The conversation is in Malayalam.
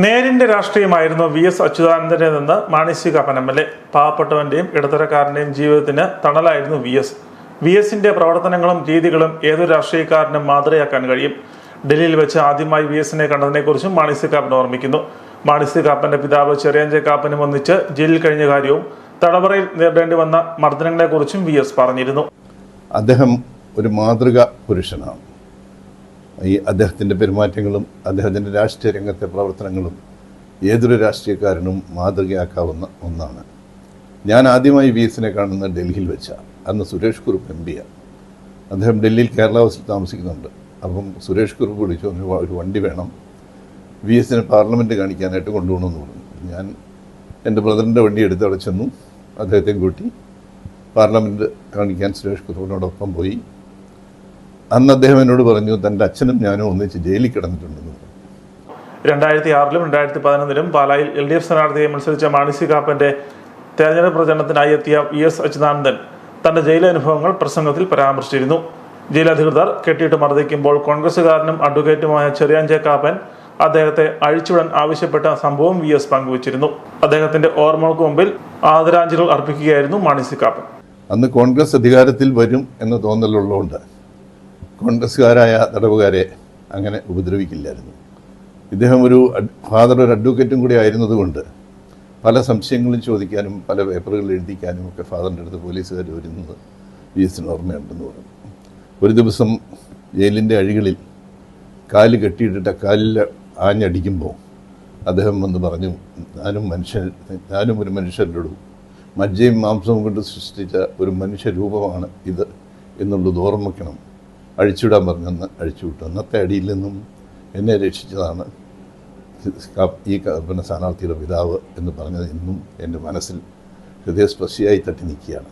നേരിന്റെ രാഷ്ട്രീയമായിരുന്നു വി.എസ്. അച്യുതാനന്ദന്റെ നിന്ന് മാണി സി കാപ്പൻ എം.എൽ.എ. പാവപ്പെട്ടവന്റെയും ഇടത്തരക്കാരന്റെയും ജീവിതത്തിന് തണലായിരുന്നു വി.എസ്. വി.എസിന്റെ പ്രവർത്തനങ്ങളും രീതികളും ഏതൊരു രാഷ്ട്രീയക്കാരനും മാതൃകയാക്കാൻ കഴിയും. ഡൽഹിയിൽ വെച്ച് ആദ്യമായി വി.എസിനെ കണ്ടതിനെക്കുറിച്ചും മാണി സി കാപ്പൻ ഓർമ്മിക്കുന്നു. മാണി സി കാപ്പന്റെ പിതാവ് ചെറിയാൻ ജെ കാപ്പനും ഒന്നിച്ച് ജയിലിൽ കഴിഞ്ഞ കാര്യവും തടവറയിൽ നേരിടേണ്ടി വന്ന മർദ്ദനങ്ങളെക്കുറിച്ചും വി.എസ്. പറഞ്ഞിരുന്നു. അദ്ദേഹം ഒരു മാതൃക പുരുഷനാണ്. അദ്ദേഹത്തിൻ്റെ പെരുമാറ്റങ്ങളും അദ്ദേഹത്തിൻ്റെ രാഷ്ട്രീയ രംഗത്തെ പ്രവർത്തനങ്ങളും ഏതൊരു രാഷ്ട്രീയക്കാരനും മാതൃകയാക്കാവുന്ന ഒന്നാണ്. ഞാൻ ആദ്യമായി വി.എസിനെ കാണുന്ന ഡൽഹിയിൽ വെച്ചാണ്. അന്ന് സുരേഷ് കുറുപ്പ് എം.പിയാണ്. അദ്ദേഹം ഡൽഹിയിൽ കേരള ഹൗസിൽ താമസിക്കുന്നുണ്ട്. അപ്പം സുരേഷ് കുറുപ്പ് വിളിച്ചു, ഒരു വണ്ടി വേണം, വി.എസിനെ പാർലമെൻറ്റ് കാണിക്കാനായിട്ട് കൊണ്ടുപോകണമെന്ന് പറഞ്ഞു. ഞാൻ എൻ്റെ ബ്രദറിൻ്റെ വണ്ടി എടുത്ത് അവിടെ ചെന്നു. അദ്ദേഹത്തെ കൂട്ടി പാർലമെൻറ്റ് കാണിക്കാൻ സുരേഷ് കുറുപ്പിനോടൊപ്പം പോയി. അന്ന് അദ്ദേഹം എന്നോട് പറഞ്ഞു, തൻ്റെ അച്ഛനും ഞാനും ഒന്നിച്ച് ജയിലിൽ കിടന്നിട്ടുണ്ടെന്ന് പറഞ്ഞു. 2006-ലും 2011-ലും പാലായിൽ LDF സ്ഥാനാർത്ഥിയെ മത്സരിച്ച മാണി സി കാപ്പന്റെ തെരഞ്ഞെടുപ്പ് പ്രചരണത്തിനായി എത്തിയ വി.എസ്. അച്യുതാനന്ദൻ തന്റെ ജയിലനുഭവങ്ങൾ പ്രസംഗത്തിൽ പരാമർശിച്ചിരുന്നു. ജയിലധികൃതർ കെട്ടിയിട്ട് മർദ്ദിക്കുമ്പോൾ കോൺഗ്രസുകാരനും അഡ്വക്കേറ്റുമായ ചെറിയാൻ ജെ കാപ്പൻ അദ്ദേഹത്തെ അഴിച്ചുവിടാൻ ആവശ്യപ്പെട്ട സംഭവം വി.എസ്. പങ്കുവച്ചിരുന്നു. അദ്ദേഹത്തിന്റെ ഓർമ്മകൾക്ക് മുമ്പിൽ ആദരാഞ്ജലികൾ അർപ്പിക്കുകയായിരുന്നു മാണി സി കാപ്പൻ. അന്ന് കോൺഗ്രസ് അധികാരത്തിൽ വരും എന്ന തോന്നലുള്ളതുകൊണ്ട് കോൺഗ്രസ്സുകാരായ തടവുകാരെ അങ്ങനെ ഉപദ്രവിക്കില്ലായിരുന്നു. ഇദ്ദേഹം ഒരു അഡ്വക്കേറ്റും കൂടി ആയിരുന്നതുകൊണ്ട് പല സംശയങ്ങളും ചോദിക്കാനും പല പേപ്പറുകൾ എഴുതിക്കാനും ഒക്കെ ഫാദറിൻ്റെ അടുത്ത് പോലീസുകാർ വരുന്നത് വി.എസിന് ഓർമ്മയുണ്ടെന്ന് പറഞ്ഞു. ഒരു ദിവസം ജയിലിൻ്റെ അഴികളിൽ കാല് കെട്ടിയിട്ടിട്ട് കാലിൽ ആഞ്ഞടിക്കുമ്പോൾ അദ്ദേഹം വന്ന് പറഞ്ഞു, ഞാനും ഒരു മനുഷ്യരുടെ മജ്ജയും മാംസവും കൊണ്ട് സൃഷ്ടിച്ച ഒരു മനുഷ്യരൂപമാണ് ഇത് എന്നുള്ളത് ഓർമ്മിക്കണം. അഴിച്ചുവിടാൻ പറഞ്ഞെന്ന് അഴിച്ചുവിട്ടു. അന്നത്തെ അടിയിൽ നിന്നും എന്നെ രക്ഷിച്ചതാണ് ഈ സ്ഥാനാർത്ഥിയുടെ പിതാവ് എന്ന് പറഞ്ഞത് ഇന്നും എൻ്റെ മനസ്സിൽ ഹൃദയസ്പർശിയായി തട്ടി നിൽക്കുകയാണ്.